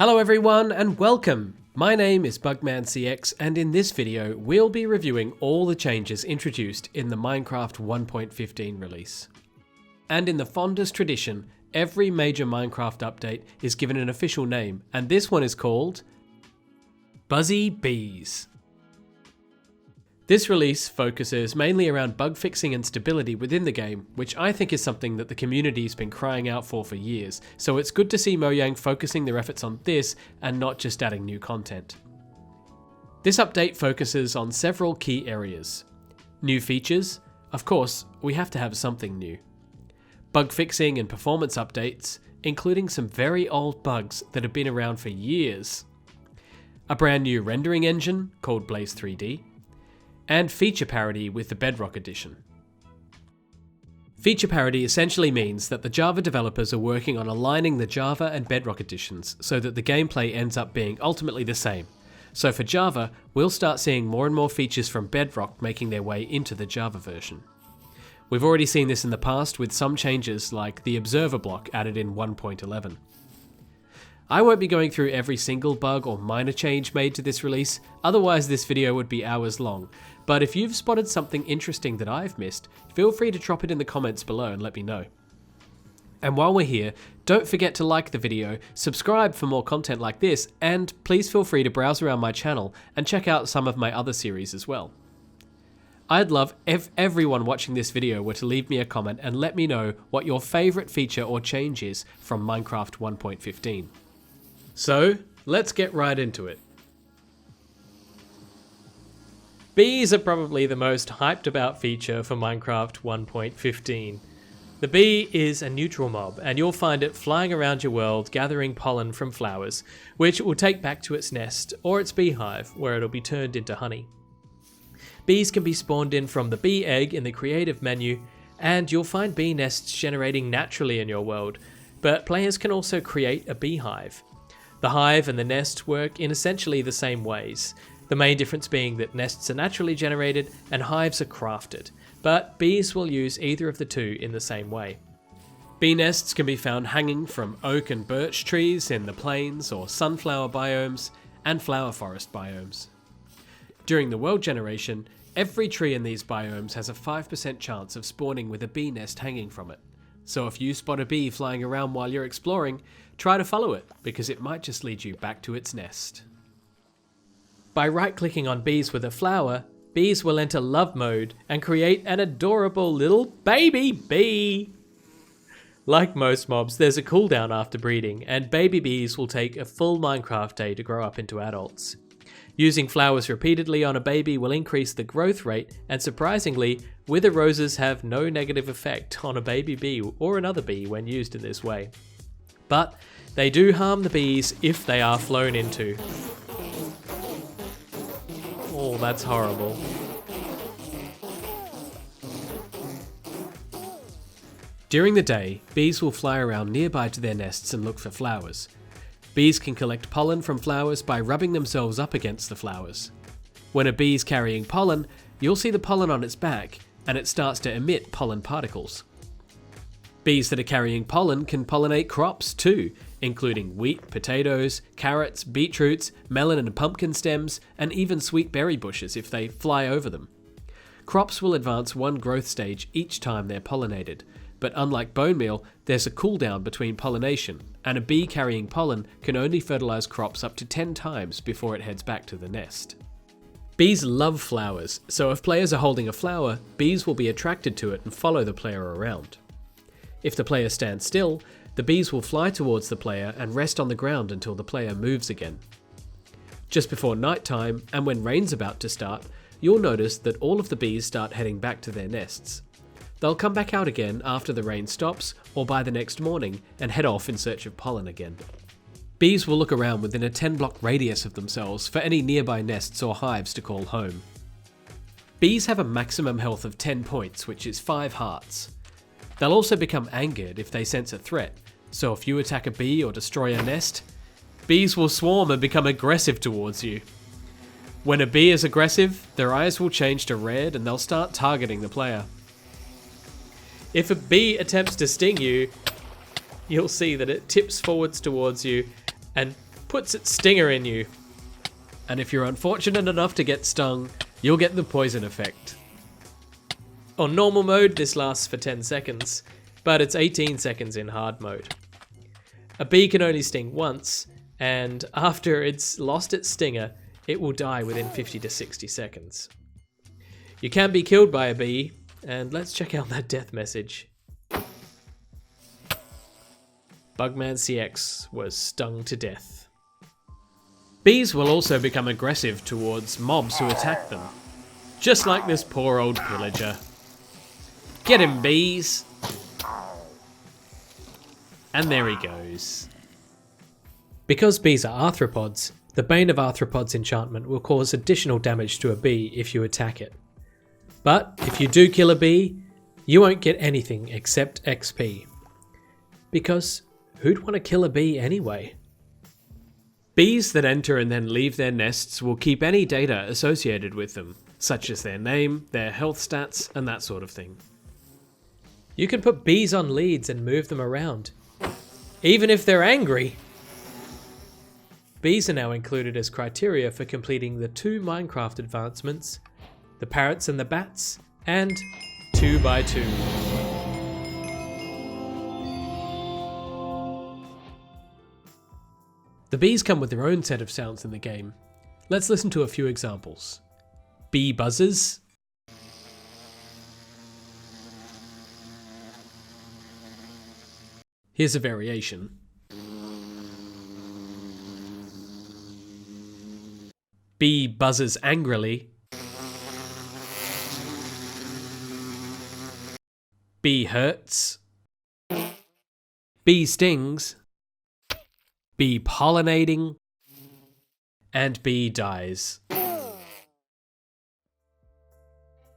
Hello everyone and welcome! My name is BugmanCX and in this video we'll be reviewing all the changes introduced in the Minecraft 1.15 release. And in the fondest tradition, every major Minecraft update is given an official name, and this one is called Buzzy Bees. This release focuses mainly around bug fixing and stability within the game, which I think is something that the community's been crying out for years, so it's good to see Mojang focusing their efforts on this and not just adding new content. This update focuses on several key areas. New features, of course, we have to have something new. Bug fixing and performance updates, including some very old bugs that have been around for years. A brand new rendering engine called Blaze 3D. And feature parity with the Bedrock edition. Feature parity essentially means that the Java developers are working on aligning the Java and Bedrock editions so that the gameplay ends up being ultimately the same. So for Java, we'll start seeing more and more features from Bedrock making their way into the Java version. We've already seen this in the past with some changes like the observer block added in 1.11. I won't be going through every single bug or minor change made to this release, otherwise this video would be hours long, but if you've spotted something interesting that I've missed, feel free to drop it in the comments below and let me know. And while we're here, don't forget to like the video, subscribe for more content like this, and please feel free to browse around my channel and check out some of my other series as well. I'd love if everyone watching this video were to leave me a comment and let me know what your favourite feature or change is from Minecraft 1.15. So, let's get right into it. Bees are probably the most hyped about feature for Minecraft 1.15. The bee is a neutral mob, and you'll find it flying around your world gathering pollen from flowers, which it will take back to its nest or its beehive, where it'll be turned into honey. Bees can be spawned in from the bee egg in the creative menu, and you'll find bee nests generating naturally in your world, but players can also create a beehive. The hive and the nest work in essentially the same ways, the main difference being that nests are naturally generated and hives are crafted, but bees will use either of the two in the same way. Bee nests can be found hanging from oak and birch trees in the plains or sunflower biomes and flower forest biomes. During the world generation, every tree in these biomes has a 5% chance of spawning with a bee nest hanging from it. So if you spot a bee flying around while you're exploring, try to follow it, because it might just lead you back to its nest. By right-clicking on bees with a flower, bees will enter love mode and create an adorable little baby bee. Like most mobs, there's a cooldown after breeding, and baby bees will take a full Minecraft day to grow up into adults. Using flowers repeatedly on a baby will increase the growth rate, and surprisingly, wither roses have no negative effect on a baby bee or another bee when used in this way. But they do harm the bees if they are flown into. Oh, that's horrible. During the day, bees will fly around nearby to their nests and look for flowers. Bees can collect pollen from flowers by rubbing themselves up against the flowers. When a bee's carrying pollen, you'll see the pollen on its back, and it starts to emit pollen particles. Bees that are carrying pollen can pollinate crops too, including wheat, potatoes, carrots, beetroots, melon and pumpkin stems, and even sweet berry bushes if they fly over them. Crops will advance one growth stage each time they're pollinated, but unlike bone meal, there's a cooldown between pollination, and a bee carrying pollen can only fertilize crops up to 10 times before it heads back to the nest. Bees love flowers, so if players are holding a flower, bees will be attracted to it and follow the player around. If the player stands still, the bees will fly towards the player and rest on the ground until the player moves again. Just before night time, and when rain's about to start, you'll notice that all of the bees start heading back to their nests. They'll come back out again after the rain stops or by the next morning and head off in search of pollen again. Bees will look around within a 10-block radius of themselves for any nearby nests or hives to call home. Bees have a maximum health of 10 points, which is 5 hearts. They'll also become angered if they sense a threat, so if you attack a bee or destroy a nest, bees will swarm and become aggressive towards you. When a bee is aggressive, their eyes will change to red and they'll start targeting the player. If a bee attempts to sting you, you'll see that it tips forwards towards you and puts its stinger in you. And if you're unfortunate enough to get stung, you'll get the poison effect. On normal mode, this lasts for 10 seconds, but it's 18 seconds in hard mode. A bee can only sting once, and after it's lost its stinger, it will die within 50 to 60 seconds. You can be killed by a bee, and let's check out that death message. Bugman CX was stung to death. Bees will also become aggressive towards mobs who attack them. Just like this poor old pillager. Get him, bees! And there he goes. Because bees are arthropods, the Bane of Arthropods enchantment will cause additional damage to a bee if you attack it. But if you do kill a bee, you won't get anything except XP. Because who'd want to kill a bee anyway? Bees that enter and then leave their nests will keep any data associated with them, such as their name, their health stats, and that sort of thing. You can put bees on leads and move them around, even if they're angry. Bees are now included as criteria for completing the 2 Minecraft advancements, the parrots and the bats, and 2x2. The bees come with their own set of sounds in the game. Let's listen to a few examples. Bee buzzes. Here's a variation. Bee buzzes angrily. Bee hurts. Bee stings. Bee pollinating. And bee dies.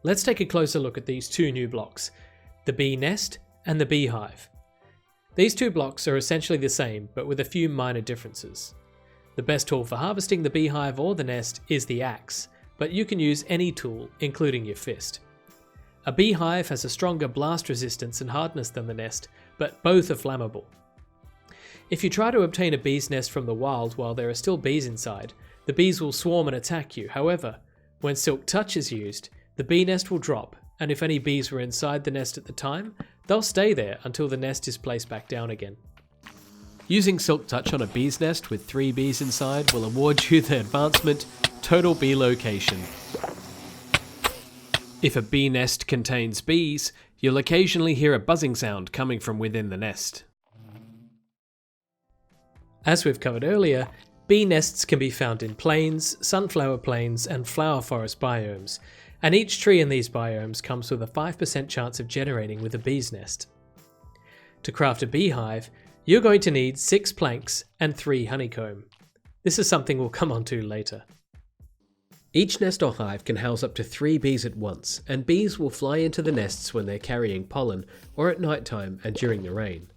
Let's take a closer look at these 2 new blocks, the bee nest and the beehive. These 2 blocks are essentially the same, but with a few minor differences. The best tool for harvesting the beehive or the nest is the axe, but you can use any tool, including your fist. A beehive has a stronger blast resistance and hardness than the nest, but both are flammable. If you try to obtain a bee's nest from the wild while there are still bees inside, the bees will swarm and attack you. However, when Silk Touch is used, the bee nest will drop, and if any bees were inside the nest at the time, they'll stay there until the nest is placed back down again. Using Silk Touch on a bee's nest with 3 bees inside will award you the advancement Total Bee Location. If a bee nest contains bees, you'll occasionally hear a buzzing sound coming from within the nest. As we've covered earlier, bee nests can be found in plains, sunflower plains, and flower forest biomes, and each tree in these biomes comes with a 5% chance of generating with a bee's nest. To craft a beehive, you're going to need 6 planks and 3 honeycomb. This is something we'll come on to later. Each nest or hive can house up to 3 bees at once, and bees will fly into the nests when they're carrying pollen or at night time and during the rain.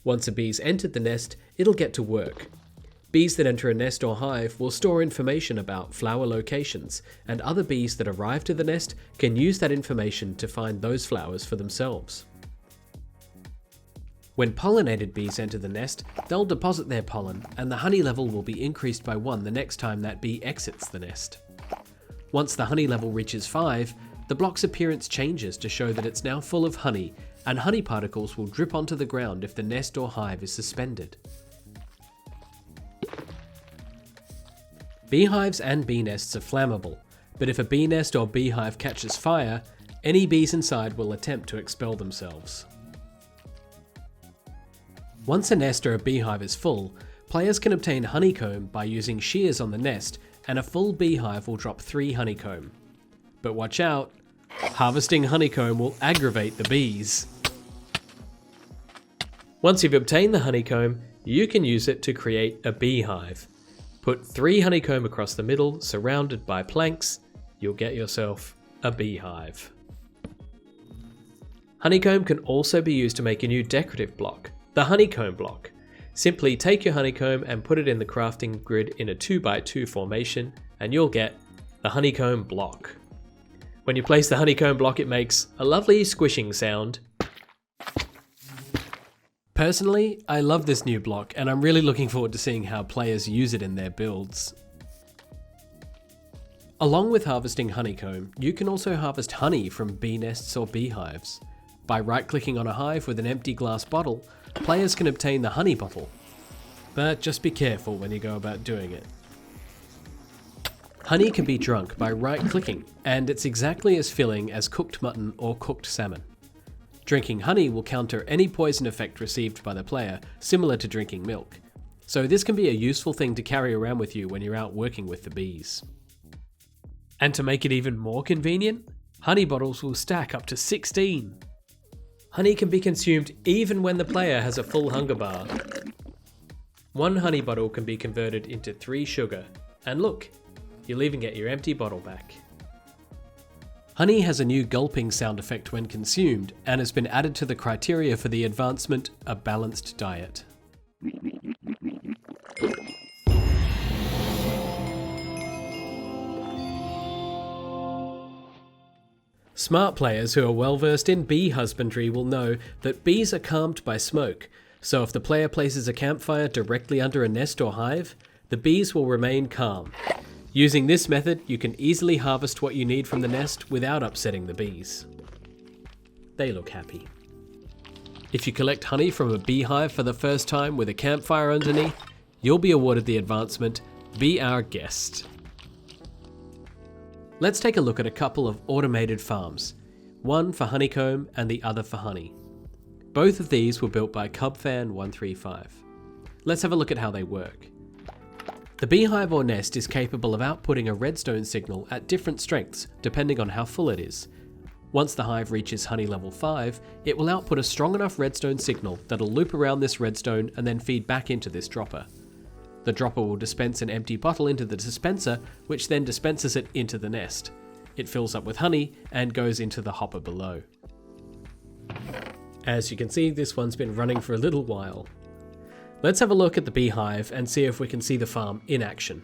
Once a bee's entered the nest, it'll get to work. Bees that enter a nest or hive will store information about flower locations, and other bees that arrive to the nest can use that information to find those flowers for themselves. When pollinated bees enter the nest, they'll deposit their pollen, and the honey level will be increased by 1 the next time that bee exits the nest. Once the honey level reaches 5, the block's appearance changes to show that it's now full of honey, and honey particles will drip onto the ground if the nest or hive is suspended. Beehives and bee nests are flammable, but if a bee nest or beehive catches fire, any bees inside will attempt to expel themselves. Once a nest or a beehive is full, players can obtain honeycomb by using shears on the nest, and a full beehive will drop 3 honeycomb. But watch out, harvesting honeycomb will aggravate the bees. Once you've obtained the honeycomb, you can use it to create a beehive. Put 3 honeycomb across the middle, surrounded by planks, you'll get yourself a beehive. Honeycomb can also be used to make a new decorative block, the honeycomb block. Simply take your honeycomb and put it in the crafting grid in a 2x2 formation, and you'll get the honeycomb block. When you place the honeycomb block, it makes a lovely squishing sound. Personally, I love this new block and I'm really looking forward to seeing how players use it in their builds. Along with harvesting honeycomb, you can also harvest honey from bee nests or beehives. By right-clicking on a hive with an empty glass bottle, players can obtain the honey bottle. But just be careful when you go about doing it. Honey can be drunk by right-clicking, and it's exactly as filling as cooked mutton or cooked salmon. Drinking honey will counter any poison effect received by the player, similar to drinking milk. So this can be a useful thing to carry around with you when you're out working with the bees. And to make it even more convenient, honey bottles will stack up to 16. Honey can be consumed even when the player has a full hunger bar. One honey bottle can be converted into 3 sugar, and look, you'll even get your empty bottle back. Honey has a new gulping sound effect when consumed, and has been added to the criteria for the advancement, a balanced diet. Smart players who are well versed in bee husbandry will know that bees are calmed by smoke, so if the player places a campfire directly under a nest or hive, the bees will remain calm. Using this method, you can easily harvest what you need from the nest without upsetting the bees. They look happy. If you collect honey from a beehive for the first time with a campfire underneath, you'll be awarded the advancement, Be Our Guest. Let's take a look at a couple of automated farms, one for honeycomb and the other for honey. Both of these were built by Cubfan135. Let's have a look at how they work. The beehive or nest is capable of outputting a redstone signal at different strengths depending on how full it is. Once the hive reaches honey level 5, it will output a strong enough redstone signal that'll loop around this redstone and then feed back into this dropper. The dropper will dispense an empty bottle into the dispenser, which then dispenses it into the nest. It fills up with honey and goes into the hopper below. As you can see, this one's been running for a little while. Let's have a look at the beehive and see if we can see the farm in action.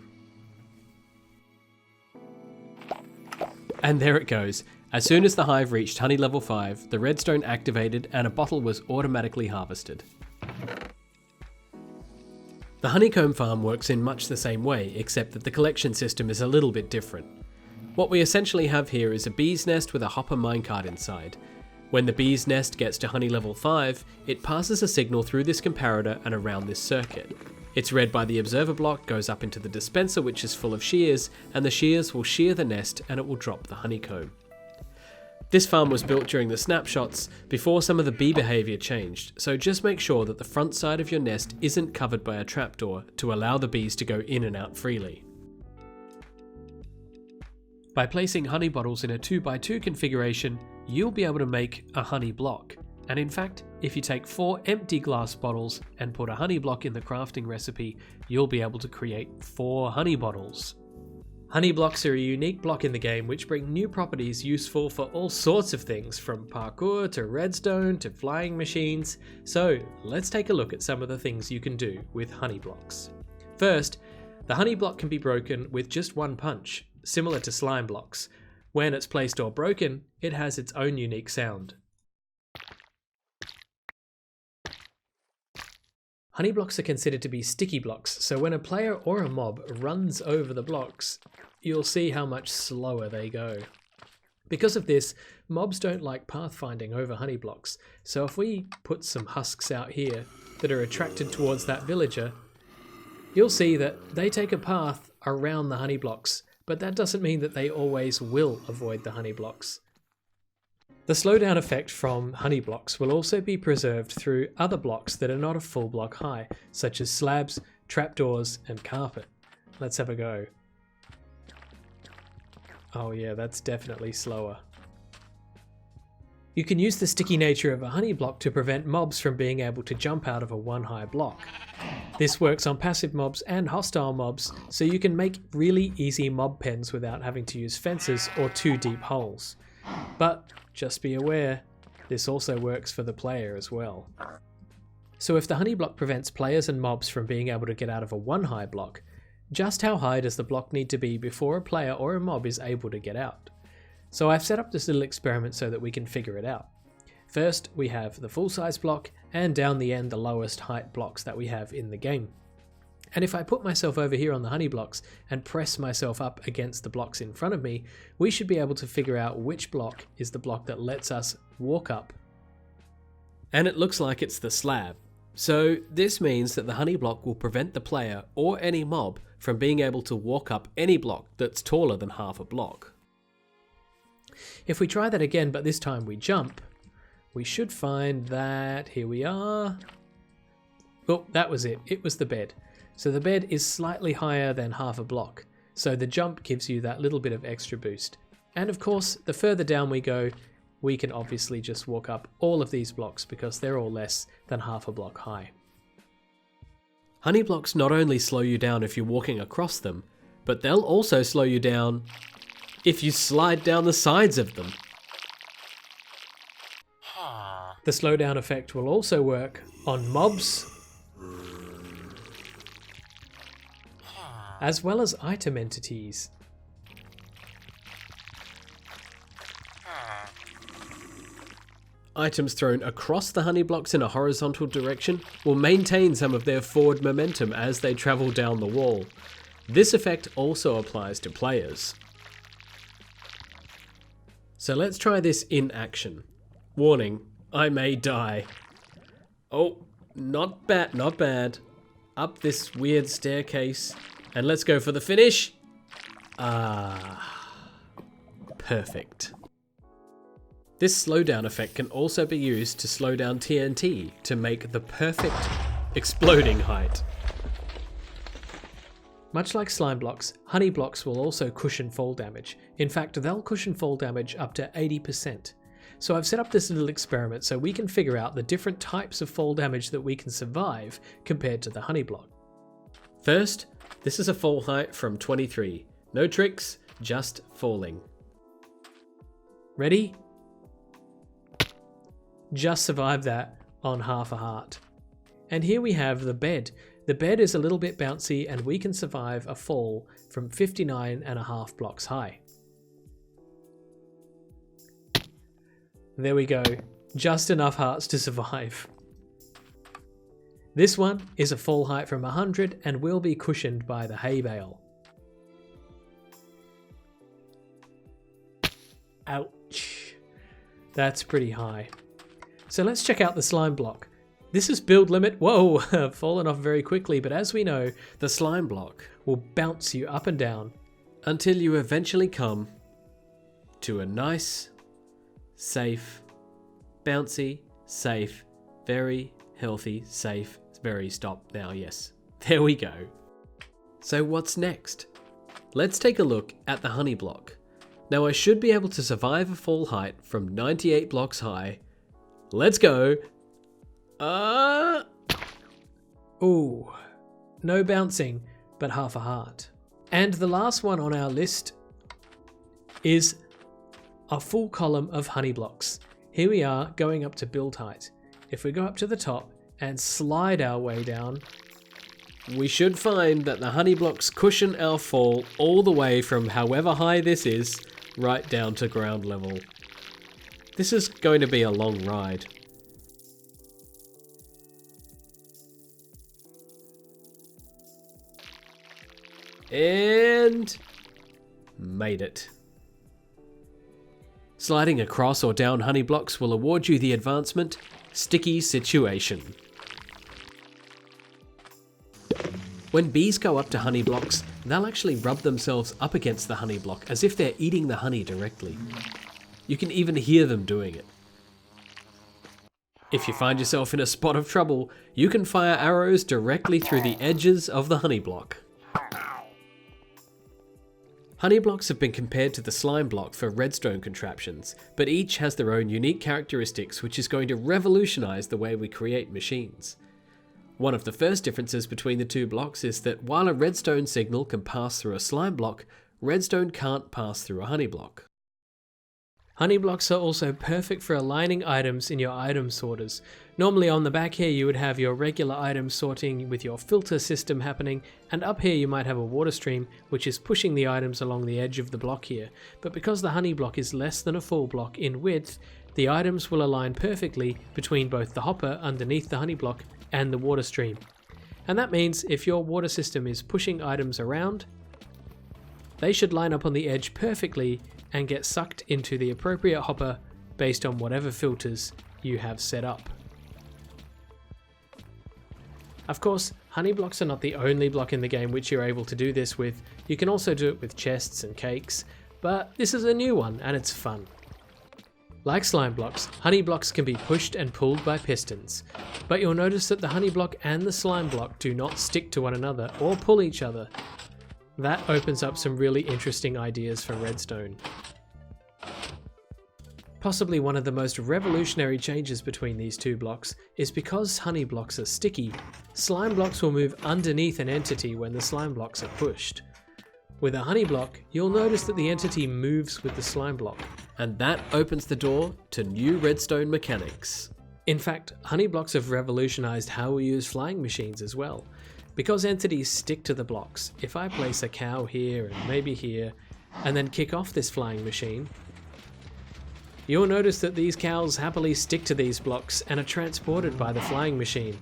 And there it goes. As soon as the hive reached honey level 5, the redstone activated and a bottle was automatically harvested. The honeycomb farm works in much the same way, except that the collection system is a little bit different. What we essentially have here is a bee's nest with a hopper minecart inside. When the bee's nest gets to honey level 5, it passes a signal through this comparator and around this circuit. It's read by the observer block, goes up into the dispenser which is full of shears, and the shears will shear the nest and it will drop the honeycomb. This farm was built during the snapshots before some of the bee behaviour changed, so just make sure that the front side of your nest isn't covered by a trapdoor to allow the bees to go in and out freely. By placing honey bottles in a 2x2 configuration, you'll be able to make a honey block. And in fact, if you take 4 empty glass bottles and put a honey block in the crafting recipe, you'll be able to create 4 honey bottles. Honey blocks are a unique block in the game which bring new properties useful for all sorts of things, from parkour to redstone to flying machines. So let's take a look at some of the things you can do with honey blocks. First, the honey block can be broken with just one punch, similar to slime blocks. When it's placed or broken, it has its own unique sound. Honey blocks are considered to be sticky blocks, so when a player or a mob runs over the blocks, you'll see how much slower they go. Because of this, mobs don't like pathfinding over honey blocks, so if we put some husks out here that are attracted towards that villager, you'll see that they take a path around the honey blocks, but that doesn't mean that they always will avoid the honey blocks. The slowdown effect from honey blocks will also be preserved through other blocks that are not a full block high, such as slabs, trapdoors, and carpet. Let's have a go. Oh yeah, that's definitely slower. You can use the sticky nature of a honey block to prevent mobs from being able to jump out of a 1 high block. This works on passive mobs and hostile mobs, so you can make really easy mob pens without having to use fences or 2 deep holes. But just be aware, this also works for the player as well. So if the honey block prevents players and mobs from being able to get out of a 1 high block, just how high does the block need to be before a player or a mob is able to get out? So I've set up this little experiment so that we can figure it out. First, we have the full-size block, and down the end, the lowest height blocks that we have in the game. And if I put myself over here on the honey blocks and press myself up against the blocks in front of me, we should be able to figure out which block is the block that lets us walk up. And it looks like it's the slab. So this means that the honey block will prevent the player or any mob from being able to walk up any block that's taller than half a block. If we try that again, but this time we jump, we should find that, here we are. Oh, that was it. It was the bed. So the bed is slightly higher than half a block. So the jump gives you that little bit of extra boost. And of course, the further down we go, we can obviously just walk up all of these blocks because they're all less than half a block high. Honey blocks not only slow you down if you're walking across them, but they'll also slow you down if you slide down the sides of them. The slowdown effect will also work on mobs, as well as item entities. Items thrown across the honey blocks in a horizontal direction will maintain some of their forward momentum as they travel down the wall. This effect also applies to players. So let's try this in action. Warning, I may die. Oh, not bad, not bad. Up this weird staircase. And let's go for the finish. Perfect. This slowdown effect can also be used to slow down TNT to make the perfect exploding height. Much like slime blocks, honey blocks will also cushion fall damage. In fact, they'll cushion fall damage up to 80%. So I've set up this little experiment so we can figure out the different types of fall damage that we can survive compared to the honey block. First, this is a fall height from 23. No tricks, just falling. Ready? Just survived that on half a heart. And here we have the bed. The bed is a little bit bouncy and we can survive a fall from 59.5 blocks high. There we go. Just enough hearts to survive. This one is a fall height from 100 and will be cushioned by the hay bale. Ouch. That's pretty high. So let's check out the slime block. This is build limit. Whoa, fallen off very quickly, but as we know, the slime block will bounce you up and down until you eventually come to a nice, safe, bouncy, safe, very healthy, safe, very stop now, yes. There we go. So what's next? Let's take a look at the honey block. Now I should be able to survive a fall height from 98 blocks high. Let's go. Ooh, no bouncing, but half a heart. And the last one on our list is a full column of honey blocks. Here we are going up to build height. If we go up to the top and slide our way down, we should find that the honey blocks cushion our fall all the way from however high this is, right down to ground level. This is going to be a long ride. And made it. Sliding across or down honey blocks will award you the advancement Sticky Situation. When bees go up to honey blocks, they'll actually rub themselves up against the honey block as if they're eating the honey directly. You can even hear them doing it. If you find yourself in a spot of trouble, you can fire arrows directly through the edges of the honey block. Honey blocks have been compared to the slime block for redstone contraptions, but each has their own unique characteristics which is going to revolutionize the way we create machines. One of the first differences between the two blocks is that while a redstone signal can pass through a slime block, redstone can't pass through a honey block. Honey blocks are also perfect for aligning items in your item sorters. Normally on the back here you would have your regular item sorting with your filter system happening, and up here you might have a water stream which is pushing the items along the edge of the block here. But because the honey block is less than a full block in width, the items will align perfectly between both the hopper underneath the honey block and the water stream. And that means if your water system is pushing items around, they should line up on the edge perfectly and get sucked into the appropriate hopper based on whatever filters you have set up. Of course, honey blocks are not the only block in the game which you're able to do this with. You can also do it with chests and cakes, but this is a new one and it's fun. Like slime blocks, honey blocks can be pushed and pulled by pistons, but you'll notice that the honey block and the slime block do not stick to one another or pull each other. That opens up some really interesting ideas for redstone. Possibly one of the most revolutionary changes between these two blocks is because honey blocks are sticky, slime blocks will move underneath an entity when the slime blocks are pushed. With a honey block, you'll notice that the entity moves with the slime block, and that opens the door to new redstone mechanics. In fact, honey blocks have revolutionized how we use flying machines as well. Because entities stick to the blocks, if I place a cow here and maybe here, and then kick off this flying machine, you'll notice that these cows happily stick to these blocks and are transported by the flying machine.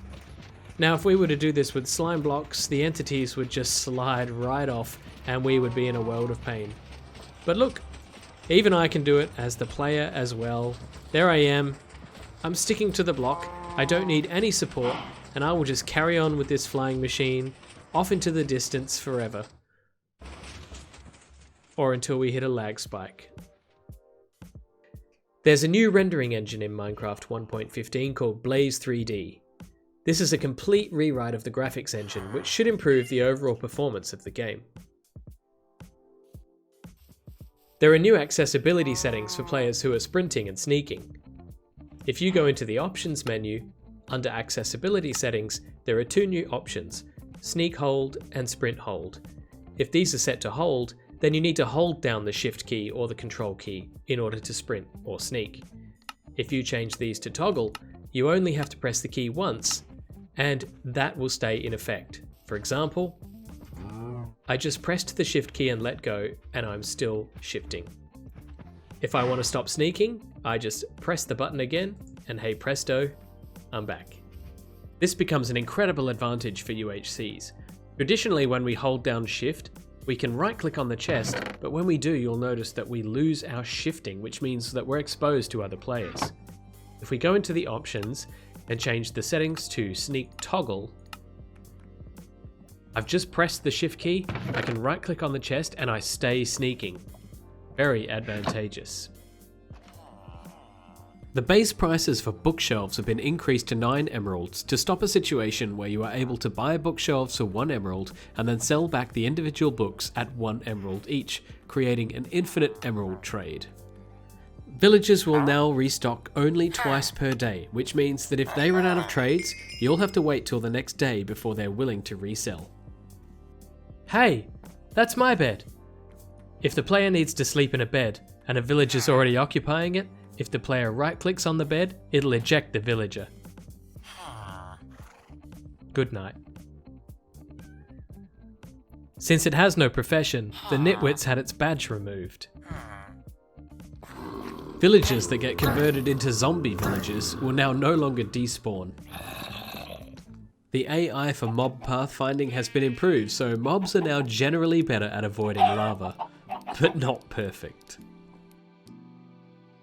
Now if we were to do this with slime blocks, the entities would just slide right off and we would be in a world of pain. But look, even I can do it as the player as well. There I am. I'm sticking to the block, I don't need any support, and I will just carry on with this flying machine off into the distance forever. Or until we hit a lag spike. There's a new rendering engine in Minecraft 1.15 called Blaze 3D. This is a complete rewrite of the graphics engine, which should improve the overall performance of the game. There are new accessibility settings for players who are sprinting and sneaking. If you go into the options menu, under accessibility settings, there are two new options, sneak hold and sprint hold. If these are set to hold, then you need to hold down the shift key or the control key in order to sprint or sneak. If you change these to toggle, you only have to press the key once, and that will stay in effect. For example, I just pressed the shift key and let go, and I'm still shifting. If I want to stop sneaking, I just press the button again, and hey presto, I'm back. This becomes an incredible advantage for UHCs. Traditionally, when we hold down shift, we can right click on the chest, but when we do, you'll notice that we lose our shifting, which means that we're exposed to other players. If we go into the options and change the settings to sneak toggle, I've just pressed the shift key, I can right click on the chest and I stay sneaking. Very advantageous. The base prices for bookshelves have been increased to 9 emeralds to stop a situation where you are able to buy bookshelves for 1 emerald and then sell back the individual books at 1 emerald each, creating an infinite emerald trade. Villagers will now restock only twice per day, which means that if they run out of trades, you'll have to wait till the next day before they're willing to resell. Hey, that's my bed! If the player needs to sleep in a bed and a villager's already occupying it, if the player right-clicks on the bed, it'll eject the villager. Good night. Since it has no profession, the Nitwits had its badge removed. Villagers that get converted into zombie villagers will now no longer despawn. The AI for mob pathfinding has been improved, so mobs are now generally better at avoiding lava, but not perfect.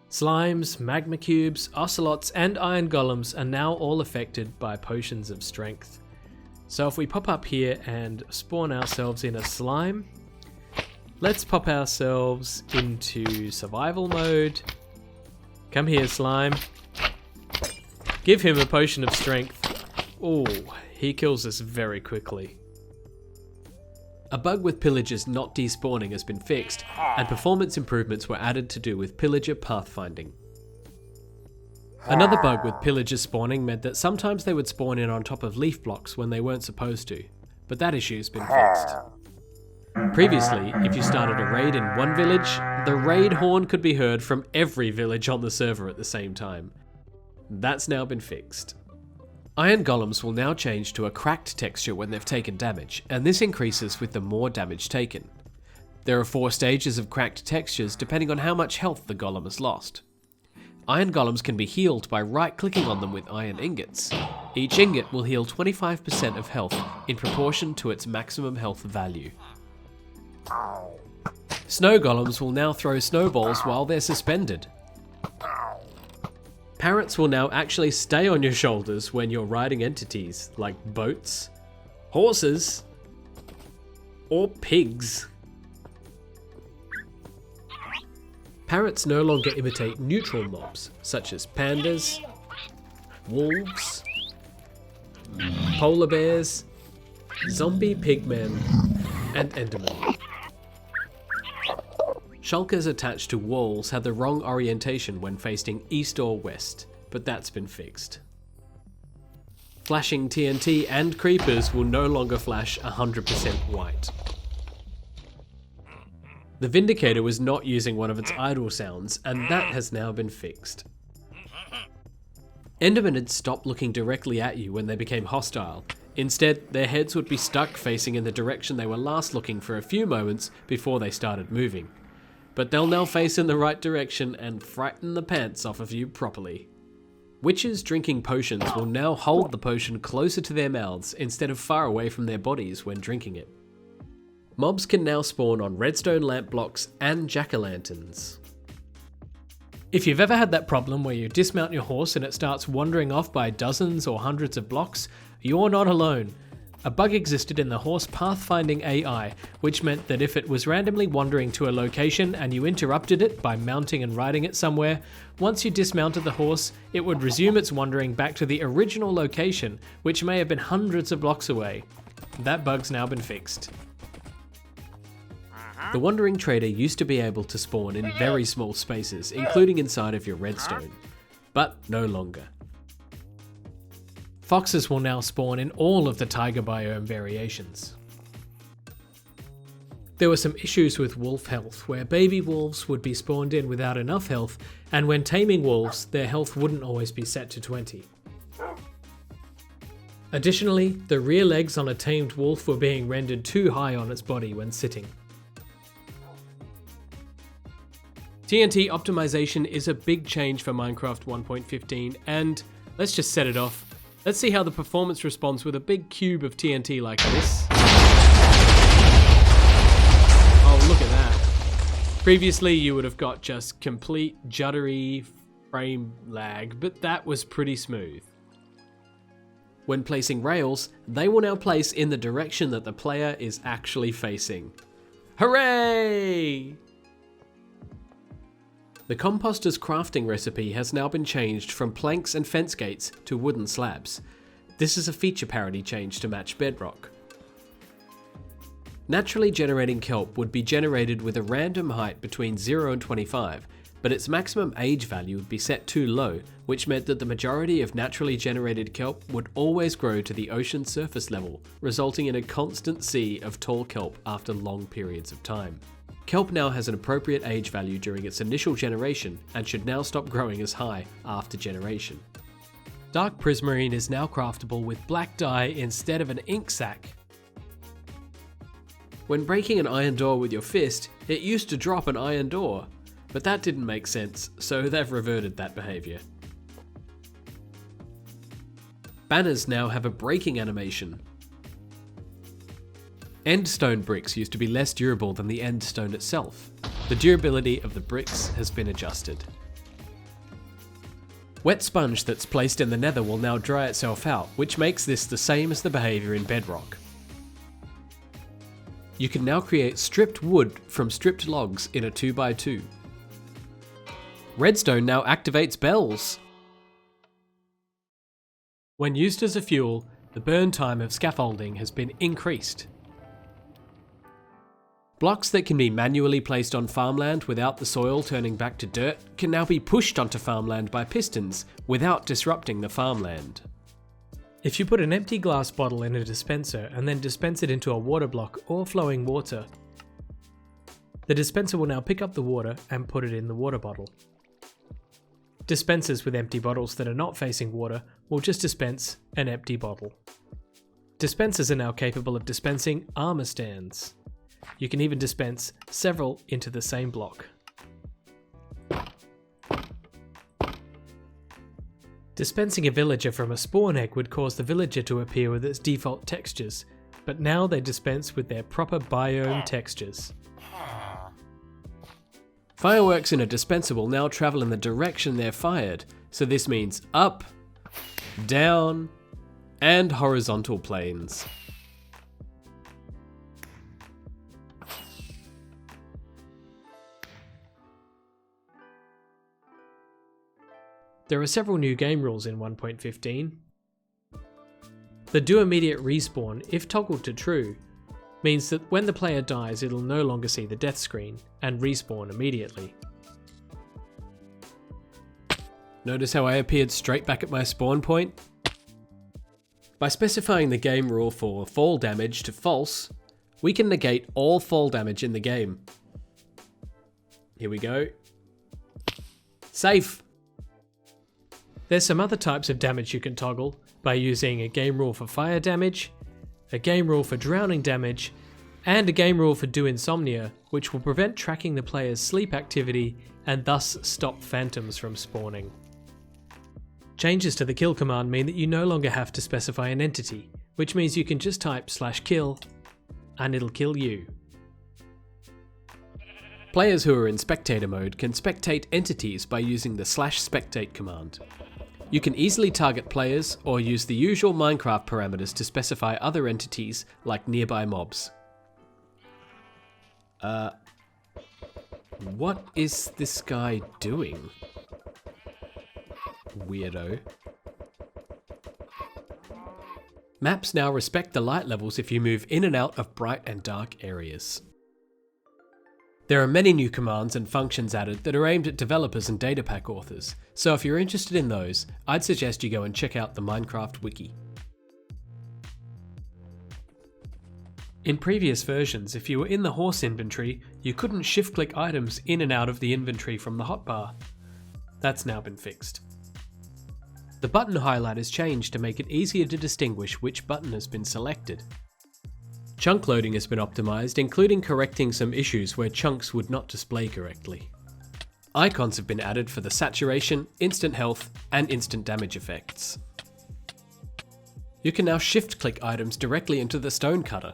Slimes, magma cubes, ocelots and iron golems are now all affected by potions of strength. So if we pop up here and spawn ourselves in a slime, let's pop ourselves into survival mode. Come here, slime. Give him a potion of strength. Oh, he kills us very quickly. A bug with pillagers not despawning has been fixed, and performance improvements were added to do with pillager pathfinding. Another bug with pillagers spawning meant that sometimes they would spawn in on top of leaf blocks when they weren't supposed to, but that issue's been fixed. Previously, if you started a raid in one village, the raid horn could be heard from every village on the server at the same time. That's now been fixed. Iron golems will now change to a cracked texture when they've taken damage, and this increases with the more damage taken. There are 4 stages of cracked textures depending on how much health the golem has lost. Iron golems can be healed by right-clicking on them with iron ingots. Each ingot will heal 25% of health in proportion to its maximum health value. Snow golems will now throw snowballs while they're suspended. Parrots will now actually stay on your shoulders when you're riding entities like boats, horses, or pigs. Parrots no longer imitate neutral mobs, such as pandas, wolves, polar bears, zombie pigmen, and endermen. Shulkers attached to walls had the wrong orientation when facing east or west, but that's been fixed. Flashing TNT and creepers will no longer flash 100% white. The Vindicator was not using one of its idle sounds, and that has now been fixed. Endermen had stopped looking directly at you when they became hostile. Instead, their heads would be stuck facing in the direction they were last looking for a few moments before they started moving. But they'll now face in the right direction and frighten the pants off of you properly. Witches drinking potions will now hold the potion closer to their mouths instead of far away from their bodies when drinking it. Mobs can now spawn on redstone lamp blocks and jack-o'-lanterns. If you've ever had that problem where you dismount your horse and it starts wandering off by dozens or hundreds of blocks, you're not alone. A bug existed in the horse pathfinding AI, which meant that if it was randomly wandering to a location and you interrupted it by mounting and riding it somewhere, once you dismounted the horse, it would resume its wandering back to the original location, which may have been hundreds of blocks away. That bug's now been fixed. The Wandering Trader used to be able to spawn in very small spaces, including inside of your redstone, but no longer. Foxes will now spawn in all of the taiga biome variations. There were some issues with wolf health, where baby wolves would be spawned in without enough health, and when taming wolves, their health wouldn't always be set to 20. Additionally, the rear legs on a tamed wolf were being rendered too high on its body when sitting. TNT optimization is a big change for Minecraft 1.15, and let's just set it off. Let's see how the performance responds with a big cube of TNT like this. Oh, look at that. Previously you would have got just complete juddery frame lag, but that was pretty smooth. When placing rails, they will now place in the direction that the player is actually facing. Hooray! The composter's crafting recipe has now been changed from planks and fence gates to wooden slabs. This is a feature parity change to match bedrock. Naturally generating kelp would be generated with a random height between 0 and 25, but its maximum age value would be set too low, which meant that the majority of naturally generated kelp would always grow to the ocean surface level, resulting in a constant sea of tall kelp after long periods of time. Kelp now has an appropriate age value during its initial generation and should now stop growing as high after generation. Dark prismarine is now craftable with black dye instead of an ink sac. When breaking an iron door with your fist, it used to drop an iron door, but that didn't make sense, so they've reverted that behaviour. Banners now have a breaking animation. Endstone bricks used to be less durable than the endstone itself. The durability of the bricks has been adjusted. Wet sponge that's placed in the nether will now dry itself out, which makes this the same as the behaviour in bedrock. You can now create stripped wood from stripped logs in a 2x2. Redstone now activates bells. When used as a fuel, the burn time of scaffolding has been increased. Blocks that can be manually placed on farmland without the soil turning back to dirt can now be pushed onto farmland by pistons without disrupting the farmland. If you put an empty glass bottle in a dispenser and then dispense it into a water block or flowing water, the dispenser will now pick up the water and put it in the water bottle. Dispensers with empty bottles that are not facing water will just dispense an empty bottle. Dispensers are now capable of dispensing armor stands. You can even dispense several into the same block. Dispensing a villager from a spawn egg would cause the villager to appear with its default textures, but now they dispense with their proper biome textures. Fireworks in a dispenser will now travel in the direction they're fired, so this means up, down, and horizontal planes. There are several new game rules in 1.15. The do immediate respawn, if toggled to true, means that when the player dies it'll no longer see the death screen and respawn immediately. Notice how I appeared straight back at my spawn point? By specifying the game rule for fall damage to false, we can negate all fall damage in the game. Here we go. Safe! There's some other types of damage you can toggle by using a game rule for fire damage, a game rule for drowning damage, and a game rule for do insomnia, which will prevent tracking the player's sleep activity and thus stop phantoms from spawning. Changes to the kill command mean that you no longer have to specify an entity, which means you can just type /kill and it'll kill you. Players who are in spectator mode can spectate entities by using the /spectate command. You can easily target players or use the usual Minecraft parameters to specify other entities like nearby mobs. What is this guy doing? Weirdo. Maps now respect the light levels if you move in and out of bright and dark areas. There are many new commands and functions added that are aimed at developers and datapack authors, so if you're interested in those, I'd suggest you go and check out the Minecraft wiki. In previous versions, if you were in the horse inventory, you couldn't shift-click items in and out of the inventory from the hotbar. That's now been fixed. The button highlight has changed to make it easier to distinguish which button has been selected. Chunk loading has been optimized, including correcting some issues where chunks would not display correctly. Icons have been added for the saturation, instant health, and instant damage effects. You can now shift-click items directly into the stone cutter.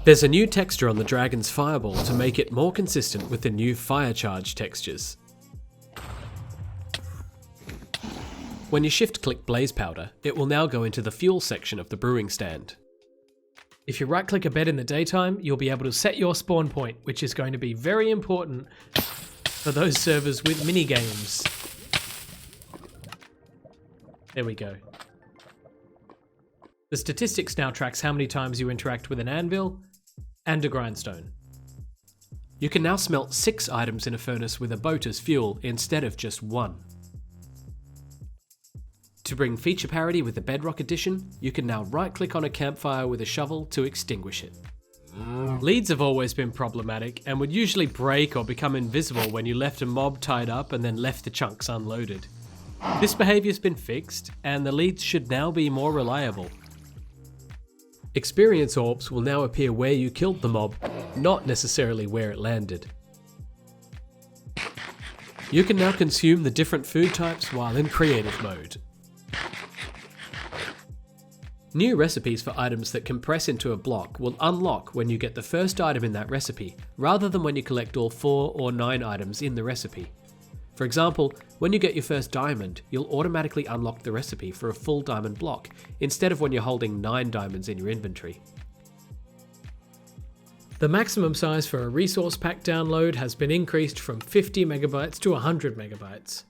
There's a new texture on the dragon's fireball to make it more consistent with the new fire charge textures. When you shift-click blaze powder, it will now go into the fuel section of the brewing stand. If you right-click a bed in the daytime, you'll be able to set your spawn point, which is going to be very important for those servers with minigames. There we go. The statistics now tracks how many times you interact with an anvil and a grindstone. You can now smelt 6 items in a furnace with a boat as fuel instead of just 1. To bring feature parity with the Bedrock Edition, you can now right-click on a campfire with a shovel to extinguish it. Leads have always been problematic and would usually break or become invisible when you left a mob tied up and then left the chunks unloaded. This behaviour's been fixed, and the leads should now be more reliable. Experience orbs will now appear where you killed the mob, not necessarily where it landed. You can now consume the different food types while in creative mode. New recipes for items that compress into a block will unlock when you get the first item in that recipe, rather than when you collect all 4 or 9 items in the recipe. For example, when you get your first diamond, you'll automatically unlock the recipe for a full diamond block, instead of when you're holding 9 diamonds in your inventory. The maximum size for a resource pack download has been increased from 50 megabytes to 100 megabytes.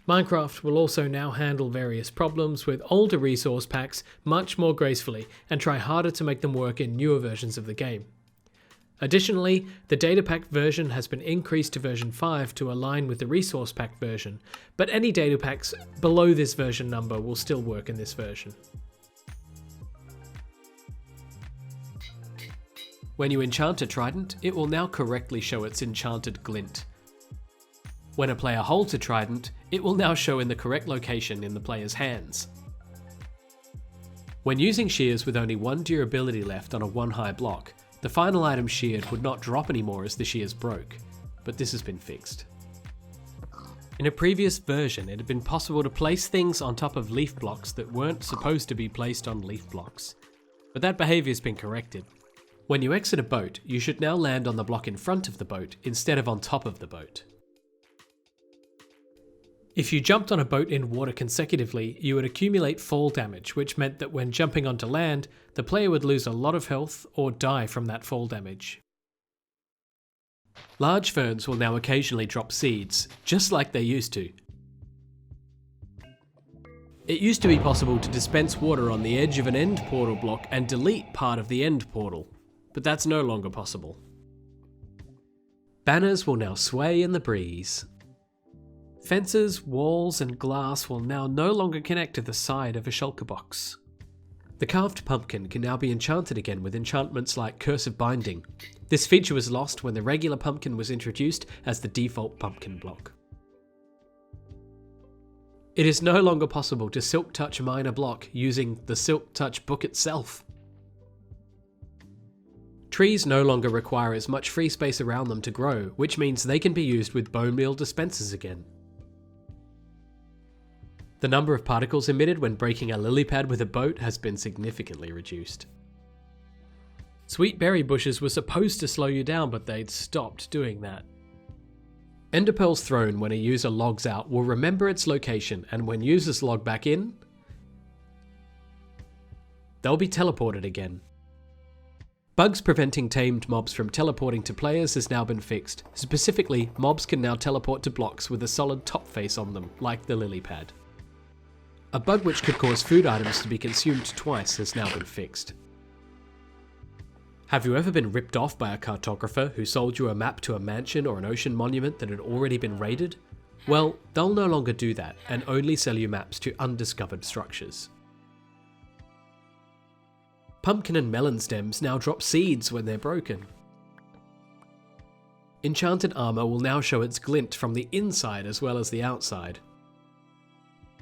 Minecraft will also now handle various problems with older resource packs much more gracefully and try harder to make them work in newer versions of the game. Additionally, the datapack version has been increased to version 5 to align with the resource pack version, but any datapacks below this version number will still work in this version. When you enchant a trident, it will now correctly show its enchanted glint. When a player holds a trident, it will now show in the correct location in the player's hands. When using shears with only 1 durability left on a 1 high block, the final item sheared would not drop anymore as the shears broke, but this has been fixed. In a previous version, it had been possible to place things on top of leaf blocks that weren't supposed to be placed on leaf blocks, but that behaviour has been corrected. When you exit a boat, you should now land on the block in front of the boat instead of on top of the boat. If you jumped on a boat in water consecutively, you would accumulate fall damage, which meant that when jumping onto land, the player would lose a lot of health or die from that fall damage. Large ferns will now occasionally drop seeds, just like they used to. It used to be possible to dispense water on the edge of an end portal block and delete part of the end portal, but that's no longer possible. Banners will now sway in the breeze. Fences, walls, and glass will now no longer connect to the side of a shulker box. The carved pumpkin can now be enchanted again with enchantments like Curse of Binding. This feature was lost when the regular pumpkin was introduced as the default pumpkin block. It is no longer possible to Silk Touch mine a block using the Silk Touch book itself. Trees no longer require as much free space around them to grow, which means they can be used with bone meal dispensers again. The number of particles emitted when breaking a lily pad with a boat has been significantly reduced. Sweet berry bushes were supposed to slow you down, but they'd stopped doing that. Enderpearls thrown when a user logs out will remember its location, and when users log back in, they'll be teleported again. Bugs preventing tamed mobs from teleporting to players has now been fixed. Specifically, mobs can now teleport to blocks with a solid top face on them, like the lily pad. A bug which could cause food items to be consumed twice has now been fixed. Have you ever been ripped off by a cartographer who sold you a map to a mansion or an ocean monument that had already been raided? Well, they'll no longer do that and only sell you maps to undiscovered structures. Pumpkin and melon stems now drop seeds when they're broken. Enchanted armor will now show its glint from the inside as well as the outside.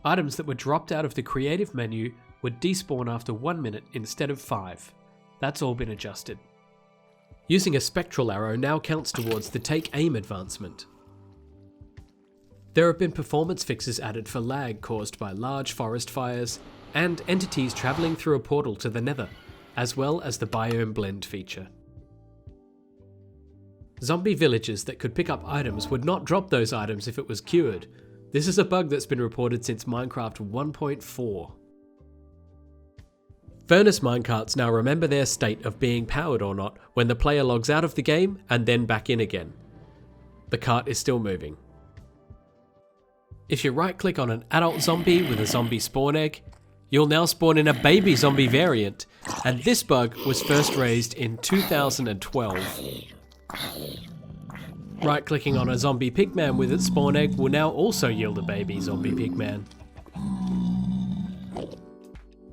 Items that were dropped out of the creative menu would despawn after 1 minute instead of 5. That's all been adjusted. Using a spectral arrow now counts towards the take aim advancement. There have been performance fixes added for lag caused by large forest fires and entities travelling through a portal to the nether, as well as the biome blend feature. Zombie villages that could pick up items would not drop those items if it was cured. This is a bug that's been reported since Minecraft 1.4. Furnace minecarts now remember their state of being powered or not when the player logs out of the game and then back in again. The cart is still moving. If you right click on an adult zombie with a zombie spawn egg, you'll now spawn in a baby zombie variant, and this bug was first raised in 2012. Right clicking on a zombie pigman with its spawn egg will now also yield a baby zombie pigman.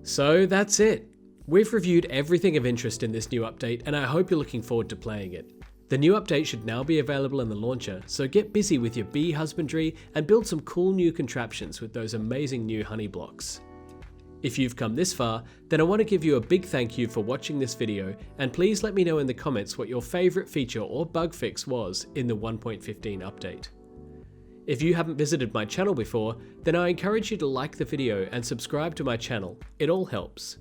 So that's it. We've reviewed everything of interest in this new update, and I hope you're looking forward to playing it. The new update should now be available in the launcher, so get busy with your bee husbandry and build some cool new contraptions with those amazing new honey blocks. If you've come this far, then I want to give you a big thank you for watching this video, and please let me know in the comments what your favourite feature or bug fix was in the 1.15 update. If you haven't visited my channel before, then I encourage you to like the video and subscribe to my channel. It all helps.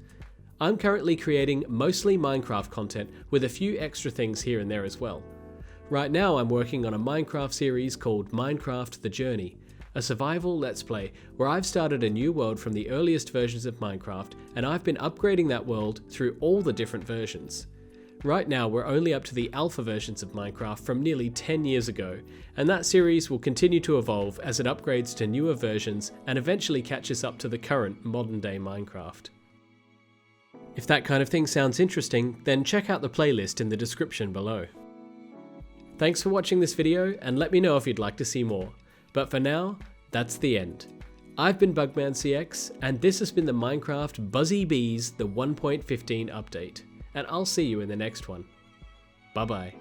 I'm currently creating mostly Minecraft content with a few extra things here and there as well. Right now I'm working on a Minecraft series called Minecraft The Journey, a survival let's play where I've started a new world from the earliest versions of Minecraft, and I've been upgrading that world through all the different versions. Right now we're only up to the alpha versions of Minecraft from nearly 10 years ago, and that series will continue to evolve as it upgrades to newer versions and eventually catches up to the current modern day Minecraft. If that kind of thing sounds interesting, then check out the playlist in the description below. Thanks for watching this video, and let me know if you'd like to see more. But for now, that's the end. I've been BugmanCX, and this has been the Minecraft Buzzy Bees, the 1.15 update. And I'll see you in the next one. Bye bye.